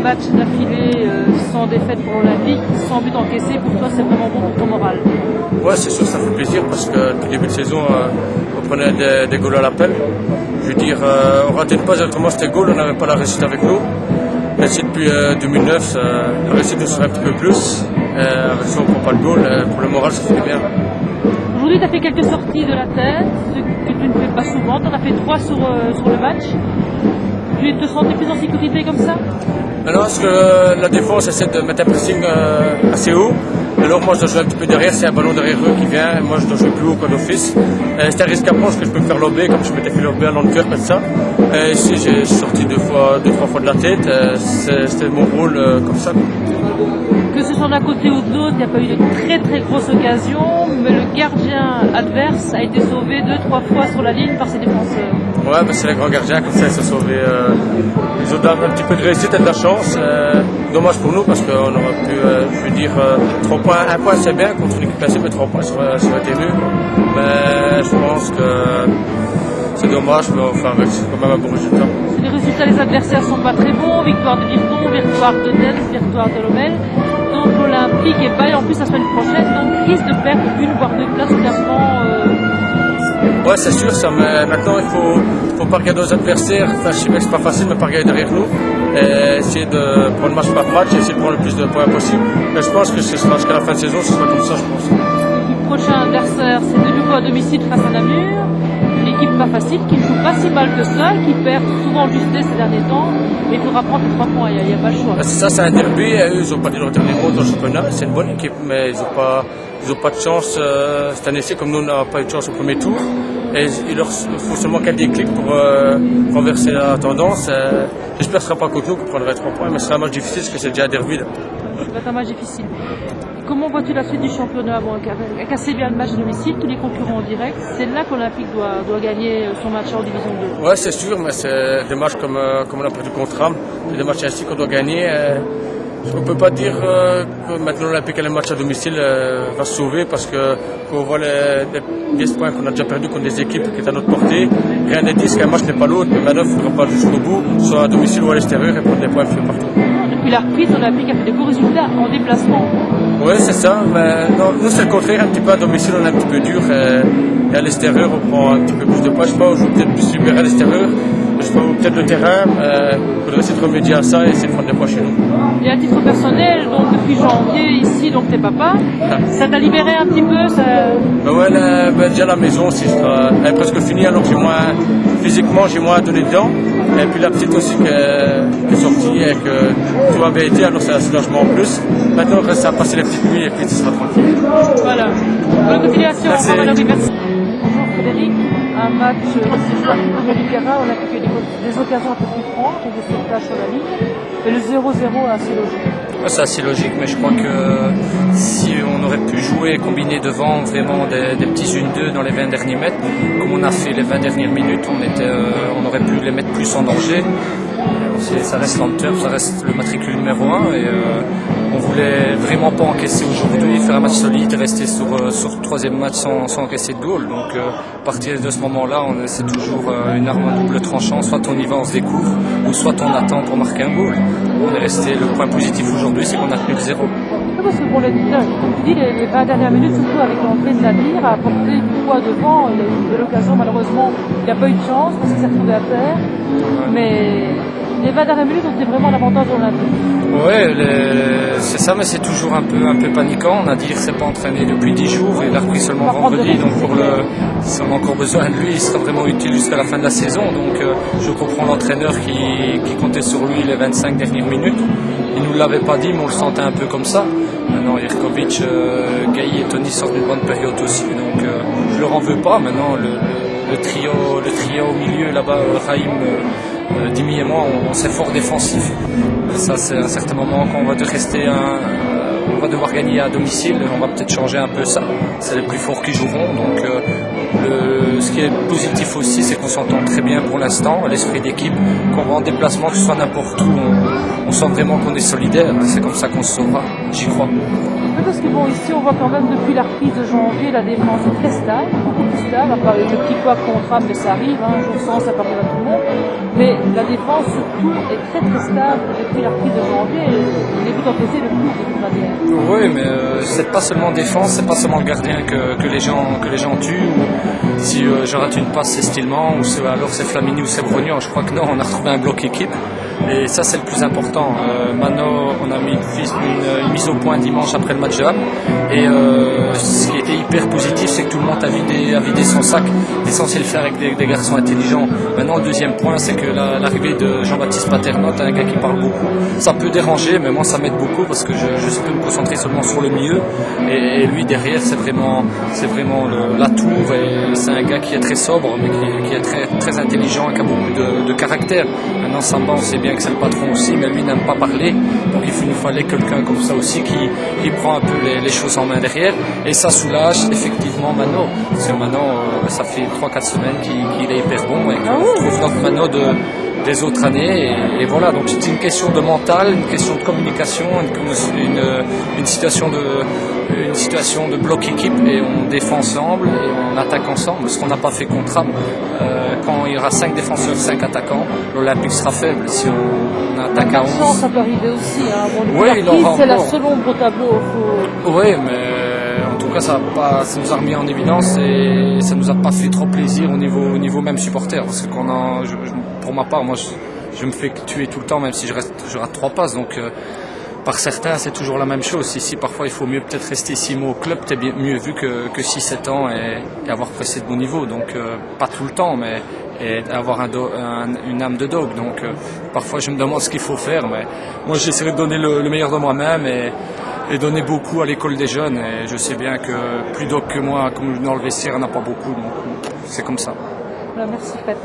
matchs d'affilée sans défaite pour l'Olympique, sans but encaissé, pour toi c'est vraiment bon pour ton moral? Ouais, c'est sûr, ça fait plaisir parce que depuis le début de saison, on prenait des goals à l'appel. Je veux dire, on ratait pas directement ces goals, on n'avait pas la réussite avec nous. Mais si depuis 2009, la réussite nous serait un petit peu plus. Avec ça, on ne prend pas le goal. Pour le moral, ça fait bien. Aujourd'hui, tu as fait quelques sorties de la tête, ce que tu ne fais pas souvent. Tu en as fait 3 sur le match. Tu te sentais plus en sécurité comme ça? Non, parce que la défense essaie de mettre un pressing assez haut. Alors moi je dois jouer un petit peu derrière, c'est un ballon derrière eux qui vient, et moi je dois jouer plus haut qu'un d'office. C'est un risque à prendre parce que je peux me faire lober comme je m'étais fait lober à l'entre-cœur comme ça. Ici j'ai sorti 2-3 fois de la tête, c'était mon rôle comme ça. Que ce soit d'un côté ou de l'autre, il n'y a pas eu de très très grosses occasions, mais le gardien adverse a été sauvé 2-3 fois sur la ligne par ses défenseurs. Ouais, mais c'est les grands gardiens, comme ça ils se sont sauvés. Ils ont un petit peu de réussite et de la chance. Dommage pour nous parce qu'on aurait pu, je veux dire, 3 points, 1 point c'est bien contre une équipe classée, mais 3 points ça aurait été mieux. Mais je pense que c'est dommage, mais enfin avec c'est quand même un bon résultat. Les résultats des adversaires sont pas très bons, victoire de Virton, victoire de Delft, victoire de Lommel. Donc l'Olympique est bail en plus la semaine prochaine, donc risque de perdre une voire 2 places au classement. Ouais, c'est sûr, ça, mais maintenant il faut pas regarder aux adversaires. Enfin, je sais que c'est pas facile, mais pas regarder derrière nous. Et essayer de prendre match par match, essayer de prendre le plus de points possible. Mais je pense que ce sera jusqu'à la fin de saison, ce sera comme ça, je pense. Le prochain adversaire, c'est de nouveau à domicile face à Namur. Une équipe pas facile, qui ne joue pas si mal que ça, qui perd souvent en justesse ces derniers temps. Mais il faudra prendre les 3 points, il n'y a pas le choix. C'est ça, c'est un derby. Eux, ils n'ont pas dit leur dernier mot dans le championnat. C'est une bonne équipe, mais ils n'ont pas de chance cette année-ci, comme nous, on n'a pas eu de chance au premier tour. Et il leur faut seulement qu'un déclic pour renverser la tendance. J'espère que ce ne sera pas contre nous qu'on prendra 3 points, mais c'est un match difficile parce que c'est déjà un derby. Là. Ça va être un match difficile. Comment vois-tu la suite du championnat? Bon, avec assez bien le match de domicile, tous les concurrents en direct, c'est là qu'Olympique doit gagner son match en division 2. Ouais, c'est sûr, mais c'est des matchs comme on a perdu contre Rame, c'est des matchs ainsi qu'on doit gagner. On ne peut pas dire que maintenant l'Olympique a le match à domicile va se sauver parce que quand on voit les 10 points qu'on a déjà perdus contre des équipes qui sont à notre portée, rien n'est dit qu'un match n'est pas l'autre, mais maintenant il ne faudra pas jusqu'au bout, soit à domicile ou à l'extérieur et prendre des points un peu partout. Depuis la reprise, l'Olympique a fait de beaux résultats en déplacement. Oui, c'est ça, mais non, nous c'est le contraire, un petit peu à domicile on est un petit peu dur et à l'extérieur on prend un petit peu plus de points. Je sais pas, on joue peut-être plus libéré à l'extérieur. Je sais pas, peut-être le terrain, il faudrait essayer de remédier à ça et essayer de prendre des points chez nous. Et à titre personnel, donc depuis janvier, ici, donc t'es papa, ça t'a libéré un petit peu ça... Ben ouais, déjà la maison aussi, elle est presque finie, alors physiquement j'ai moins à donner dedans. Et puis la petite aussi qui est sortie et que tout a bien été, alors c'est un soulagement en plus. Maintenant, il reste à passer les petites nuits et puis ce sera tranquille. Voilà. Bonne continuation. Merci. Bonjour Frédéric. Un match de Libera, on a eu des occasions un peu plus franches, des sautages sur la ligne. Et le 0-0 est assez logique. C'est assez logique, mais je crois que si on aurait pu jouer, combiner devant vraiment des petits 1-2 dans les 20 derniers mètres, comme on a fait les 20 dernières minutes, on aurait pu les mettre plus en danger. Ça reste l'Antwerp, ça reste le matricule numéro 1 et on voulait vraiment pas encaisser aujourd'hui, faire un match solide et rester sur le troisième match sans encaisser de goal. Donc à partir de ce moment-là, c'est toujours une arme à double tranchant, soit on y va, on se découvre, ou soit on attend pour marquer un goal. On est resté, le point positif aujourd'hui, c'est qu'on a tenu le 0. Parce que pour comme tu dis, les 20 dernières minutes, surtout avec l'entrée de Nadir, a apporté du poids devant. Il a eu de l'occasion, malheureusement, il n'a pas eu de chance parce qu'il s'est retrouvé à terre. Mais les 20 dernières minutes ont été vraiment l'avantage de l'Olympique. Oui, c'est ça, mais c'est toujours un peu paniquant. Nadir s'est pas entraîné depuis 10 jours, il a repris seulement vendredi, donc si on a encore besoin de lui, il sera vraiment utile jusqu'à la fin de la saison. Donc je comprends l'entraîneur qui comptait sur lui les 25 dernières minutes. Il nous l'avait pas dit, mais on le sentait un peu comme ça. Maintenant, Jerkovic, Gaï et Tony sortent d'une bonne période aussi, donc je leur en veux pas. Maintenant, le trio au milieu là-bas, Raïm, Dimi et moi, on s'est fort défensif. Ça, c'est à un certain moment quand on va on va devoir gagner à domicile, on va peut-être changer un peu ça. C'est les plus forts qui joueront, donc ce qui est positif aussi, c'est qu'on s'entend très bien pour l'instant, l'esprit d'équipe, qu'on va en déplacement, que ce soit n'importe où, on sent vraiment qu'on est solidaire, c'est comme ça qu'on se sauvera, j'y crois. Parce que bon, ici on voit quand même depuis la reprise de janvier, la défense est très stable, beaucoup plus stable. Enfin, le petit quoi contre âme, mais ça arrive, un jour sans, ça arrive à tout le monde. Mais la défense, surtout, est très très stable depuis la reprise de janvier. Les buts encaissés le plus de toute manière. Oui, mais c'est pas seulement défense, c'est pas seulement le gardien que les gens tuent. Ou si je rate une passe, c'est Stillman, ou alors c'est Flamini ou c'est Brognon. Je crois que non, on a retrouvé un bloc équipe. Et ça, c'est le plus important. Mano, on a mis une mise au point dimanche après le match de Ham. Et ce qui était hyper positif, c'est que tout le monde a vidé son sac. L'essentiel, faire avec des garçons intelligents. Maintenant, le deuxième point, c'est que l'arrivée de Jean-Baptiste Paternotte, un gars qui parle beaucoup, ça peut déranger, mais moi, ça m'aide beaucoup parce que je peux me concentrer seulement sur le milieu. Et lui, derrière, c'est vraiment la tour. Et c'est un gars qui est très sobre, mais qui est très, très intelligent et qui a beaucoup de caractère. Maintenant, Samba, on sait bien que c'est le patron aussi, mais lui n'aime pas parler. Donc il nous fallait quelqu'un comme ça aussi qui prend un peu les choses en main derrière. Et ça soulage effectivement Mano. Parce que Mano, ça fait 3-4 semaines qu'il est hyper bon et qu'on retrouve notre Mano des autres années. Et voilà, donc c'est une question de mental, une question de communication, une situation de bloc équipe, et on défend ensemble et on attaque ensemble, ce qu'on n'a pas fait contre Ham. Quand il y aura 5 défenseurs, 5 attaquants, l'Olympique sera faible. Si on attaque à 11... Ça peut arriver aussi. Oui, c'est la seule ombre au tableau. Oui, mais en tout cas, ça nous a remis en évidence et ça nous a pas fait trop plaisir au niveau même supporter. Parce que pour ma part, moi, je me fais tuer tout le temps, même si je rate 3 passes. Donc, par certains, c'est toujours la même chose. Ici, parfois, il faut mieux peut-être rester 6 mois au club, t'es mieux vu que 6-7 ans et avoir pressé de bon niveau. Donc, pas tout le temps, mais et avoir une âme de dog. Donc, parfois, je me demande ce qu'il faut faire. Mais moi, j'essaierai de donner le meilleur de moi-même et donner beaucoup à l'école des jeunes. Et je sais bien que plus dog que moi, comme dans le vestiaire, il n'y en a pas beaucoup. Donc, c'est comme ça. Merci, Fred.